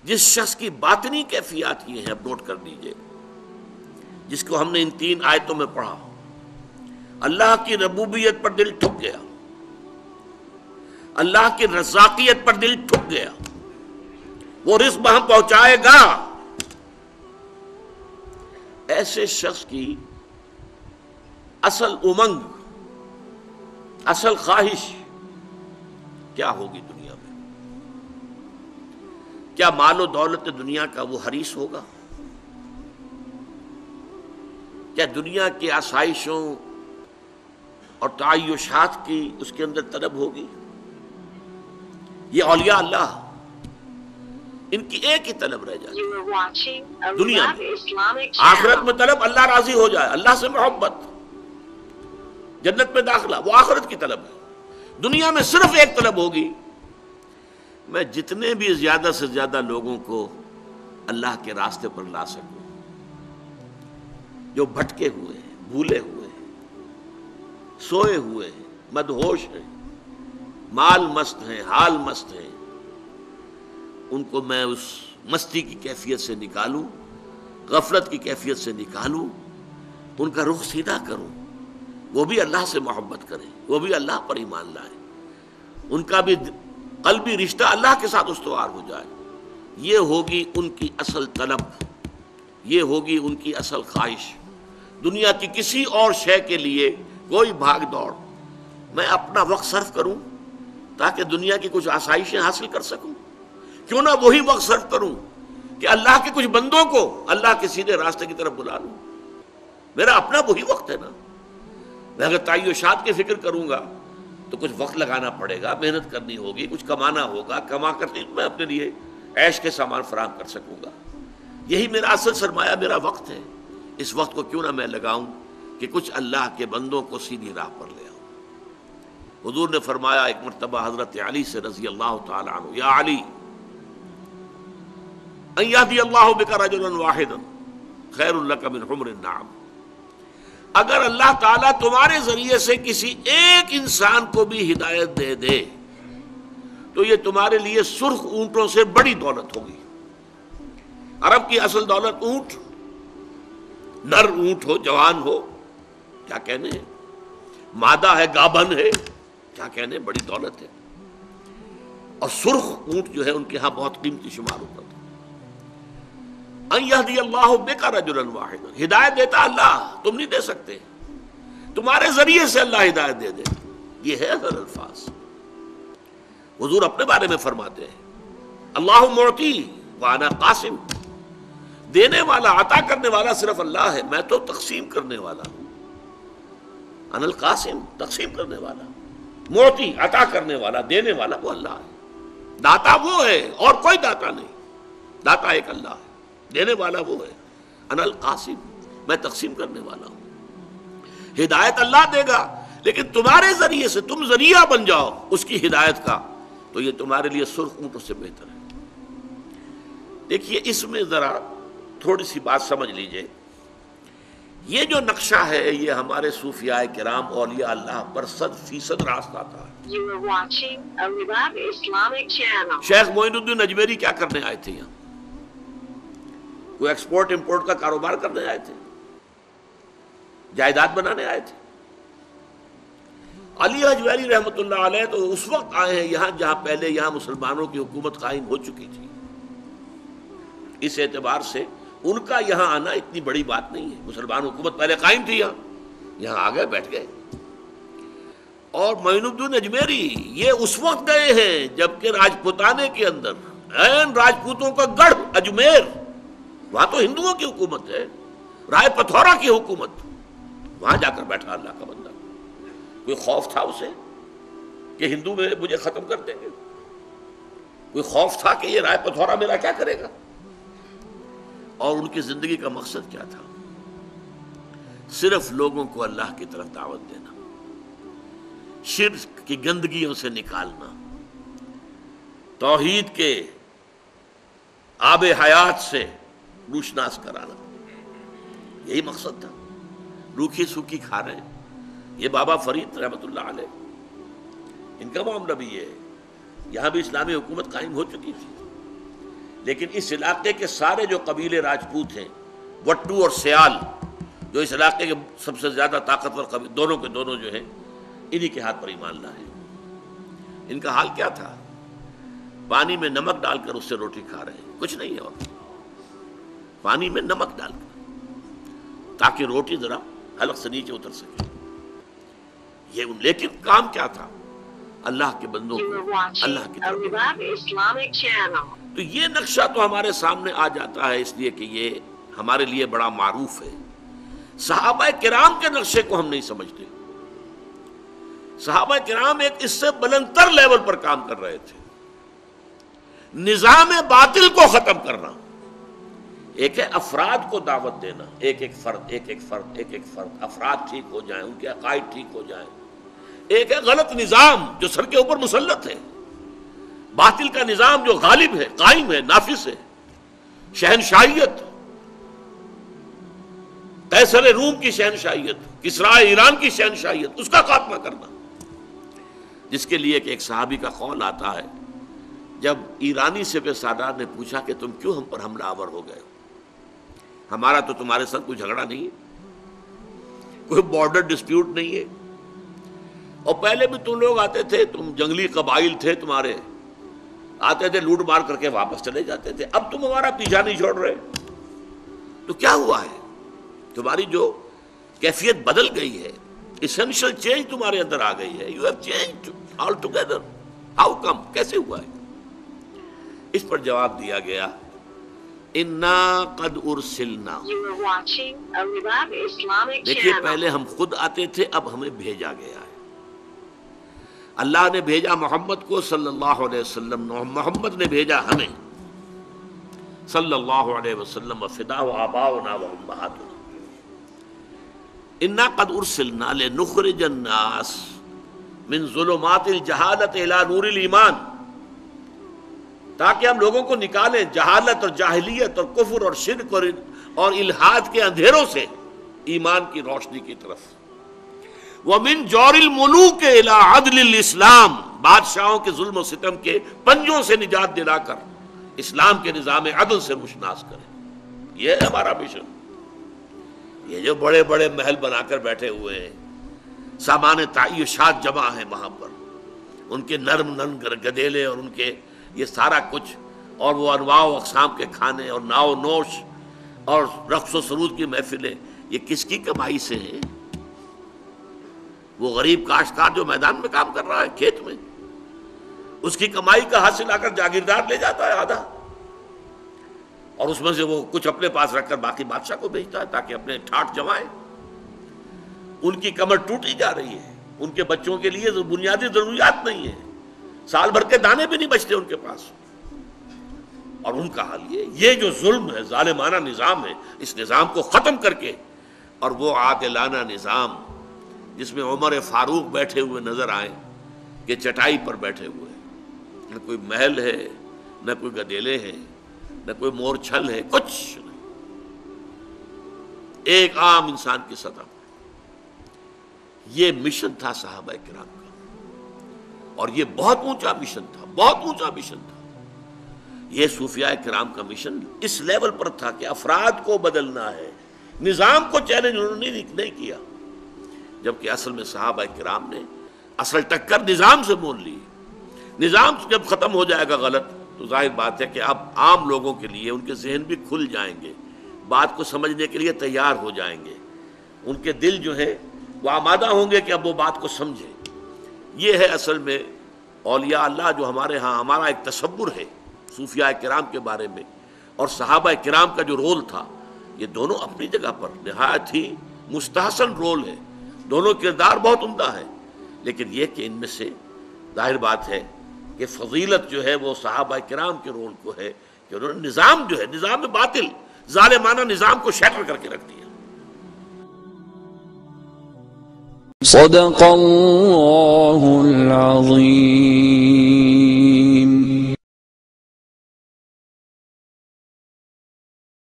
جس شخص کی باطنی کیفیات یہ ہیں، اب نوٹ کر لیجئے، جس کو ہم نے ان 3 آیتوں میں پڑھا، اللہ کی ربوبیت پر دل ٹھک گیا، اللہ کی رزاقیت پر دل ٹھک گیا، وہ رزق ہم پہنچائے گا، ایسے شخص کی اصل امنگ، اصل خواہش کیا ہوگی دنیا میں؟ کیا مال و دولت دنیا کا وہ حریص ہوگا؟ کیا دنیا کی آسائشوں اور تعیشات کی اس کے اندر طلب ہوگی؟ یہ اولیاء اللہ، ان کی ایک ہی طلب رہ جاتی ہے دنیا میں، آخرت میں طلب اللہ راضی ہو جائے، اللہ سے محبت، جنت میں داخلہ، وہ آخرت کی طلب ہے۔ دنیا میں صرف ایک طلب ہوگی، میں جتنے بھی زیادہ سے زیادہ لوگوں کو اللہ کے راستے پر لا سکوں، جو بھٹکے ہوئے ہیں، بھولے ہوئے ہیں، سوئے ہوئے ہیں، مدہوش ہیں، مال مست ہیں، حال مست ہیں، ان کو میں اس مستی کی کیفیت سے نکالوں، غفلت کی کیفیت سے نکالوں، ان کا رخ سیدھا کروں، وہ بھی اللہ سے محبت کریں، وہ بھی اللہ پر ایمان لائیں، ان کا بھی قلبی رشتہ اللہ کے ساتھ استوار ہو جائے۔ یہ ہوگی ان کی اصل طلب، یہ ہوگی ان کی اصل خواہش۔ دنیا کی کسی اور شے کے لیے کوئی بھاگ دوڑ، میں اپنا وقت صرف کروں تاکہ دنیا کی کچھ آسائشیں حاصل کر سکوں، کیوں نہ وہی وقت صرف کروں کہ اللہ کے کچھ بندوں کو اللہ کے سیدھے راستے کی طرف بلا لوں۔ میرا اپنا وہی وقت ہے نا۔ میں اگر تعیشات کی فکر کروں گا تو کچھ وقت لگانا پڑے گا، محنت کرنی ہوگی، کچھ کمانا ہوگا، کما کر میں اپنے لیے عیش کے سامان فراہم کر سکوں گا۔ یہی میرا اصل سرمایہ، میرا وقت ہے۔ اس وقت کو کیوں نہ میں لگاؤں کہ کچھ اللہ کے بندوں کو سیدھی راہ پر لے آؤں۔ حضور نے فرمایا ایک مرتبہ حضرت علی سے رضی اللہ تعالی عنہ، یا علی ان یہدی اللہ بک رجلا واحدا خیر لک من حمر النعم، اگر اللہ تعالیٰ تمہارے ذریعے سے کسی ایک انسان کو بھی ہدایت دے دے تو یہ تمہارے لیے سرخ اونٹوں سے بڑی دولت ہوگی۔ عرب کی اصل دولت اونٹ، نر اونٹ ہو، جوان ہو، کیا کہنے ہیں، مادہ ہے، گابھن ہے، کیا کہنے ہیں، بڑی دولت ہے۔ اور سرخ اونٹ جو ہے ان کے ہاں بہت قیمتی شمار ہوتا تھا۔ ان یہدی اللہ بک رجلا واحدا، ہدایت دیتا اللہ، تم نہیں دے سکتے، تمہارے ذریعے سے اللہ ہدایت دے دے، یہ ہے اصل الفاظ۔ حضور اپنے بارے میں فرماتے ہیں اللہ معطی وانا قاسم، دینے والا، عطا کرنے والا صرف اللہ ہے، میں تو تقسیم کرنے والا ہوں۔ انا القاسم، تقسیم کرنے والا، معطی، عطا کرنے والا، دینے والا وہ اللہ ہے، داتا وہ ہے اور کوئی داتا نہیں، داتا ایک اللہ ہے، دینے والا وہ ہے۔ انا القاسم، میں تقسیم کرنے والا ہوں۔ ہدایت اللہ دے گا، لیکن تمہارے ذریعے سے تم ذریعہ بن جاؤ اس کی ہدایت کا، تو یہ تمہارے لیے سرخ اونٹوں سے بہتر ہے۔ دیکھیے اس میں ذرا تھوڑی سی بات سمجھ لیجئے، یہ جو نقشہ ہے یہ ہمارے صوفیاء کرام اولیاء اللہ پر 100% راست آتا ہے۔ شیخ معین الدین اجمیری کیا کرنے آئے تھے یہاں؟ وہ ایکسپورٹ امپورٹ کا کاروبار کرنے آئے تھے، جائیداد بنانے آئے تھے۔ علی حجویری رحمۃ اللہ علیہ تو اس وقت آئے ہیں یہاں جہاں پہلے یہاں مسلمانوں کی حکومت قائم ہو چکی تھی، اس اعتبار سے ان کا یہاں آنا اتنی بڑی بات نہیں ہے، مسلمان حکومت پہلے قائم تھی، یہاں آ گئے، بیٹھ گئے۔ اور معین الدین اجمیری یہ اس وقت گئے ہیں جبکہ راجپوتانے کے اندر عین راجپوتوں کا گڑھ اجمیر، وہاں تو ہندوؤں کی حکومت ہے، رائے پتھورا کی حکومت، وہاں جا کر بیٹھا اللہ کا بندہ۔ کوئی خوف تھا اسے کہ ہندو میں مجھے ختم کر دیں گے؟ کوئی خوف تھا کہ یہ رائے پتھورا میرا کیا کرے گا؟ اور ان کی زندگی کا مقصد کیا تھا؟ صرف لوگوں کو اللہ کی طرف دعوت دینا، شرک کی گندگیوں سے نکالنا، توحید کے آب حیات سے روشناس کرانا، یہی مقصد تھا۔ روکھی سوکھی کھا رہے ہیں، یہ بابا فرید رحمۃ اللہ علیہ، ان کا معاملہ بھی یہ ہے، یہاں بھی اسلامی حکومت قائم ہو چکی تھی، لیکن اس علاقے کے سارے جو قبیلے راجپوت ہیں، وٹو اور سیال، جو اس علاقے کے سب سے زیادہ طاقتور قبیلے، دونوں کے دونوں جو ہیں انہی کے ہاتھ پر ایمان لائے۔ ان کا حال کیا تھا؟ پانی میں نمک ڈال کر اس سے روٹی کھا رہے ہیں، کچھ نہیں ہے اور، پانی میں نمک ڈال کر تاکہ روٹی ذرا حلق سے نیچے اتر سکے۔ یہ لیکن کام کیا تھا؟ اللہ کے بندوں کو اللہ کی طرف۔ تو یہ نقشہ تو ہمارے سامنے آ جاتا ہے اس لیے کہ یہ ہمارے لیے بڑا معروف ہے۔ صحابہ کرام کے نقشے کو ہم نہیں سمجھتے۔ صحابہ کرام ایک اس سے بلندتر لیول پر کام کر رہے تھے۔ نظام باطل کو ختم کرنا، ایک ہے افراد کو دعوت دینا، ایک ایک فرد افراد ٹھیک ہو جائیں، ان کے عقائد ٹھیک ہو جائیں۔ ایک ہے غلط نظام جو سر کے اوپر مسلط ہے، باطل کا نظام جو غالب ہے، قائم ہے، نافذ ہے، شہنشاہیت، قیصر روم کی شہنشاہیت، کسریٰ ایران کی شہنشاہیت، اس کا خاتمہ کرنا، جس کے لیے کہ ایک صحابی کا قول آتا ہے، جب ایرانی سپہ سالار نے پوچھا کہ تم کیوں ہم پر حملہ آور ہو گئے؟ ہمارا تو تمہارے ساتھ کوئی جھگڑا نہیں ہے، کوئی بارڈر ڈسپیوٹ نہیں ہے، اور پہلے بھی تم لوگ آتے تھے، تم جنگلی قبائل تھے، تمہارے آتے تھے لوٹ مار کر کے واپس چلے جاتے تھے، اب تم ہمارا پیچھا نہیں چھوڑ رہے، تو کیا ہوا ہے؟ تمہاری جو کیفیت بدل گئی ہے، ایسنشل چینج تمہارے اندر آ گئی ہے، you have changed all together, how come, کیسے ہوا ہے؟ اس پر جواب دیا گیا، انا قد ارسلنا، دیکھیے پہلے ہم خود آتے تھے، اب ہمیں بھیجا گیا ہے۔ اللہ نے بھیجا محمد کو صلی اللہ علیہ وسلم، محمد نے بھیجا ہمیں صلی اللہ علیہ وسلم، وفداء آباؤنا و امہاتنا، انا قد ارسلنا لنخرج الناس من ظلمات الجہالت الی نور الایمان، تاکہ ہم لوگوں کو نکالیں جہالت اور جاہلیت اور کفر اور شرک اور الحاد کے اندھیروں سے ایمان کی روشنی کی طرف۔ وَمِن جَوْرِ الْمُلُوكِ إِلَىٰ عَدْلِ الْإِسْلَامِ، بادشاہوں کے ظلم و ستم کے پنجوں سے نجات دلا کر اسلام کے نظام عدل سے روشناس کریں۔ یہ ہے ہمارا مشن۔ یہ جو بڑے بڑے محل بنا کر بیٹھے ہوئے ہیں، سامان تعیشات جمع ہیں وہاں پر، ان کے نرم گدیلے اور ان کے یہ سارا کچھ، اور وہ انواع و اقسام کے کھانے اور ناؤ نوش اور رقص و سرود کی محفلیں، یہ کس کی کمائی سے ہیں؟ وہ غریب کاشتکار جو میدان میں کام کر رہا ہے کھیت میں، اس کی کمائی کا حاصل آ کر جاگیردار لے جاتا ہے آدھا، اور اس میں سے وہ کچھ اپنے پاس رکھ کر باقی بادشاہ کو بھیجتا ہے تاکہ اپنے ٹھاٹ جمائے۔ ان کی کمر ٹوٹی جا رہی ہے، ان کے بچوں کے لیے بنیادی ضروریات نہیں ہے، سال بھر کے دانے بھی نہیں بچتے ان کے پاس، اور ان کا حال یہ جو ظلم ہے، ظالمانہ نظام ہے، اس نظام کو ختم کر کے، اور وہ عادلانہ نظام جس میں عمر فاروق بیٹھے ہوئے نظر آئیں کہ چٹائی پر بیٹھے ہوئے، نہ کوئی محل ہے، نہ کوئی گدیلے ہیں، نہ کوئی مور چھل ہے، کچھ نہیں، ایک عام انسان کی سطح پر۔ یہ مشن تھا صحابہ کرام کا، اور یہ بہت اونچا مشن تھا، بہت اونچا مشن تھا۔ یہ صوفیاء کرام کا مشن اس لیول پر تھا کہ افراد کو بدلنا ہے، نظام کو چیلنج انہوں نے نہیں کیا، جبکہ اصل میں صحابہ کرام نے اصل ٹکر نظام سے مول لی۔ نظام جب ختم ہو جائے گا غلط، تو ظاہر بات ہے کہ اب عام لوگوں کے لیے ان کے ذہن بھی کھل جائیں گے، بات کو سمجھنے کے لیے تیار ہو جائیں گے، ان کے دل جو ہے وہ آمادہ ہوں گے کہ اب وہ بات کو سمجھیں۔ یہ ہے اصل میں اولیاء اللہ جو ہمارے ہاں ہمارا ایک تصور ہے صوفیاء کرام کے بارے میں، اور صحابہ کرام کا جو رول تھا، یہ دونوں اپنی جگہ پر نہایت ہی مستحسن رول ہے، دونوں کردار بہت عمدہ ہے، لیکن یہ کہ ان میں سے ظاہر بات ہے کہ فضیلت جو ہے وہ صحابہ کرام کے رول کو ہے کہ انہوں نے نظام جو ہے، نظام باطل ظالمانہ نظام کو شیٹر کر کے رکھ دیا۔ صدق اللہ العظیم۔